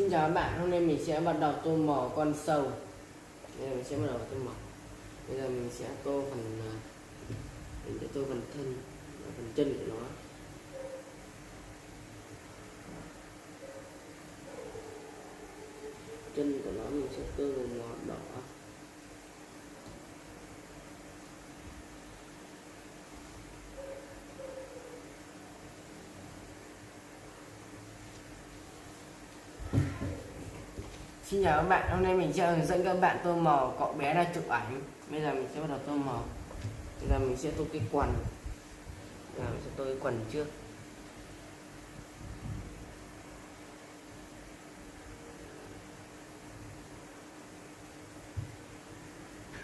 Xin chào các bạn, hôm nay mình sẽ bắt đầu tô màu con sâu. Bây giờ mình sẽ bắt đầu tô màu. Bây giờ mình sẽ tô phần thân và phần chân của nó. Chân của nó mình sẽ tô màu đỏ. Xin chào các bạn, hôm nay mình sẽ hướng dẫn các bạn tô màu cậu bé ra chụp ảnh. Bây giờ mình sẽ bắt đầu tô màu. Bây giờ mình sẽ tô cái quần. Bây giờ mình sẽ tô cái quần trước.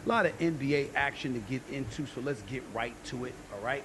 A lot of NBA action to get into, so let's get right to it, all right?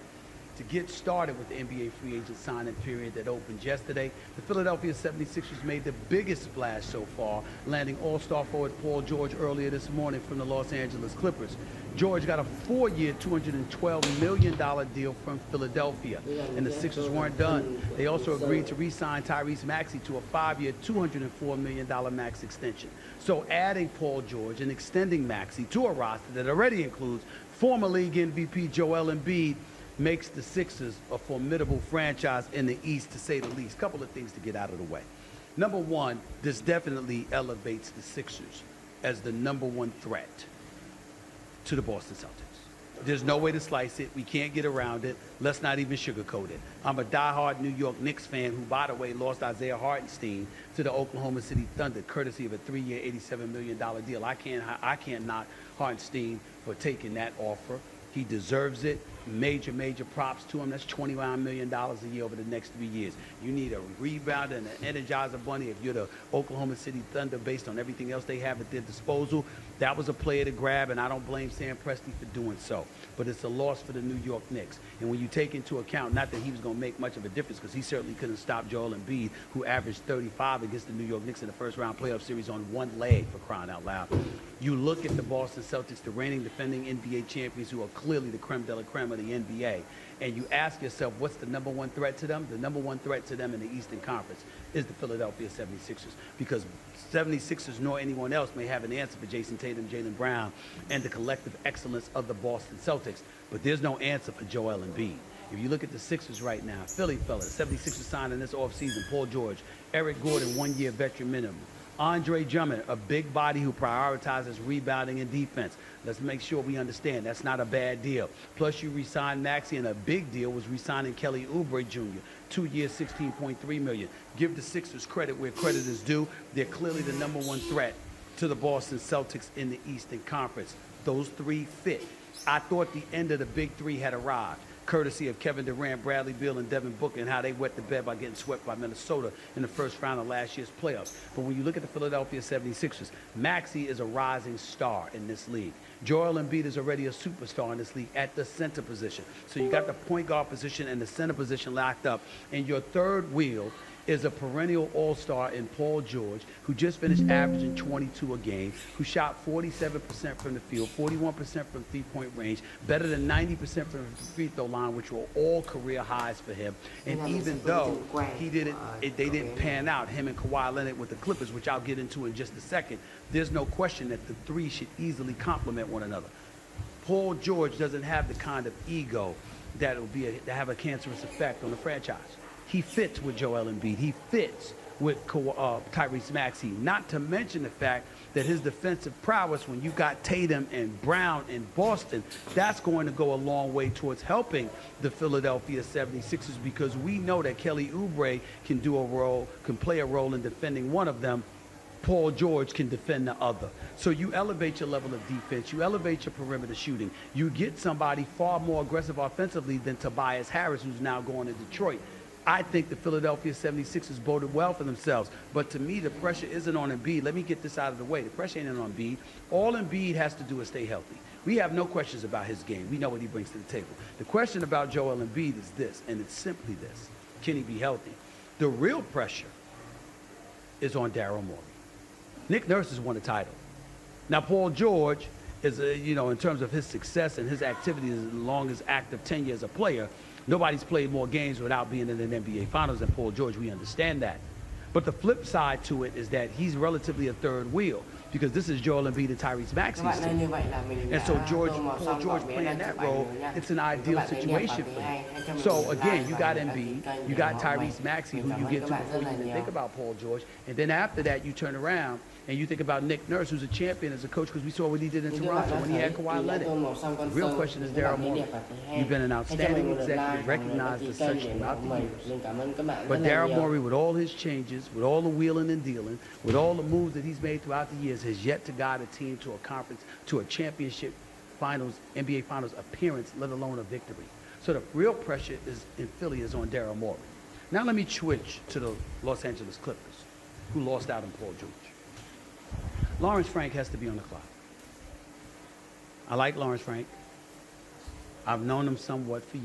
To get started with the NBA free agent signing period that opened yesterday, the Philadelphia 76ers made the biggest splash so far, landing all-star forward Paul George earlier this morning from the Los Angeles Clippers. George got a 4-year, $212 million deal from Philadelphia, and the Sixers weren't done. They also agreed to re-sign Tyrese Maxey to a 5-year, $204 million max extension. So adding Paul George and extending Maxey to a roster that already includes former league MVP Joel Embiid makes the Sixers a formidable franchise in the East, to say the least. Couple of things to get out of the way. Number one, this definitely elevates the Sixers as the #1 threat to the Boston Celtics. There's no way to slice it. We can't get around it. Let's not even sugarcoat it. I'm a diehard New York Knicks fan who, by the way, lost Isaiah Hartenstein to the Oklahoma City Thunder, courtesy of a 3-year, $87 million deal. I can't knock Hartenstein for taking that offer. He deserves it. Major props to him. That's $21 million a year over the next 3 years. You need a rebounder and an energizer bunny if you're the Oklahoma City Thunder, based on everything else they have at their disposal. That was a player to grab, and I don't blame Sam Presti for doing so. But it's a loss for the New York Knicks. And when you take into account, not that he was going to make much of a difference, because he certainly couldn't stop Joel Embiid, who averaged 35 against the New York Knicks in the first-round playoff series on one leg, for crying out loud. You look at the Boston Celtics, the reigning defending NBA champions, who are clearly the creme de la creme of the NBA, and you ask yourself, what's the #1 threat to them? The #1 threat to them in the Eastern Conference is the Philadelphia 76ers, because 76ers nor anyone else may have an answer for Jason Tatum, Jaylen Brown, and the collective excellence of the Boston Celtics, but there's no answer for Joel Embiid. If you look at the Sixers right now, Philly fellas, 76ers signing this offseason, Paul George, Eric Gordon, 1-year veteran minimum. Andre Drummond, a big body who prioritizes rebounding and defense. Let's make sure we understand that's not a bad deal. Plus, you re-signed Maxey, and a big deal was re-signing Kelly Oubre Jr., 2 years, $16.3 million. Give the Sixers credit where credit is due. They're clearly the #1 threat to the Boston Celtics in the Eastern Conference. Those three fit. I thought the end of the big three had arrived, courtesy of Kevin Durant, Bradley Beal, and Devin Booker, and how they wet the bed by getting swept by Minnesota in the first round of last year's playoffs. But when you look at the Philadelphia 76ers, Maxey is a rising star in this league. Joel Embiid is already a superstar in this league at the center position. So you got the point guard position and the center position locked up, and your third wheel is a perennial all-star in Paul George, who just finished averaging 22 a game, who shot 47% from the field, 41% from three-point range, better than 90% from the free throw line, which were all career highs for him. And even though he didn't, they didn't pan out, him and Kawhi Leonard with the Clippers, which I'll get into in just a second, there's no question that the three should easily complement one another. Paul George doesn't have the kind of ego that will have a cancerous effect on the franchise. He fits with Joel Embiid. He fits with Tyrese Maxey, not to mention the fact that his defensive prowess, when you got Tatum and Brown in Boston, that's going to go a long way towards helping the Philadelphia 76ers, because we know that Kelly Oubre can play a role in defending one of them. Paul George can defend the other. So you elevate your level of defense, you elevate your perimeter shooting, you get somebody far more aggressive offensively than Tobias Harris, who's now going to Detroit. I think the Philadelphia 76ers voted well for themselves. But to me, the pressure isn't on Embiid. Let me get this out of the way. The pressure ain't on Embiid. All Embiid has to do is stay healthy. We have no questions about his game. We know what he brings to the table. The question about Joel Embiid is this, and it's simply this. Can he be healthy? The real pressure is on Daryl Morey. Nick Nurse has won a title. Now, Paul George is, in terms of his success and his activities, as long as active tenure as a player, nobody's played more games without being in an NBA Finals than Paul George. We understand that. But the flip side to it is that he's relatively a third wheel because this is Joel Embiid and Tyrese Các Maxey's bạn nên như team. vậy là mình And so đã tô màu Paul xong George cậu bé playing đang that chụp ảnh role, rồi nha. it's an Các ideal bạn nhấn nhập vào situation thứ for hai, him. hãy cho mình So một again, like you và got đăng ký Embiid, kênh you để got ủng hộ mình. Tyrese Maxey, Mình who cảm you ơn get các to bạn before rất you là even nhiều. think about Paul George. And then after that, you turn around and you think about Nick Nurse, who's a champion as a coach, because we saw what he did in Như các bạn Toronto đã when he thấy had thì Kawhi đã tô màu Leonard. xong con The real sơn. question is Các Daryl bạn nhấn Morey. nhập vào thứ hai. You've been an Hãy cho mình outstanding một lượt like executive, và một lượt đăng recognized ký as kênh such để ủng throughout hộ the mình. years. Mình cảm ơn các bạn rất But là Daryl nhiều. Morey, with all his changes, with all the wheeling and dealing, with all the moves that he's made throughout the years, has yet to guide a team to a conference, to a championship finals, NBA finals appearance, let alone a victory. So the real pressure is in Philly is on Daryl Morey. Now let me switch to the Los Angeles Clippers, who lost out on Paul George. Lawrence Frank has to be on the clock. I like Lawrence Frank. I've known him somewhat for years.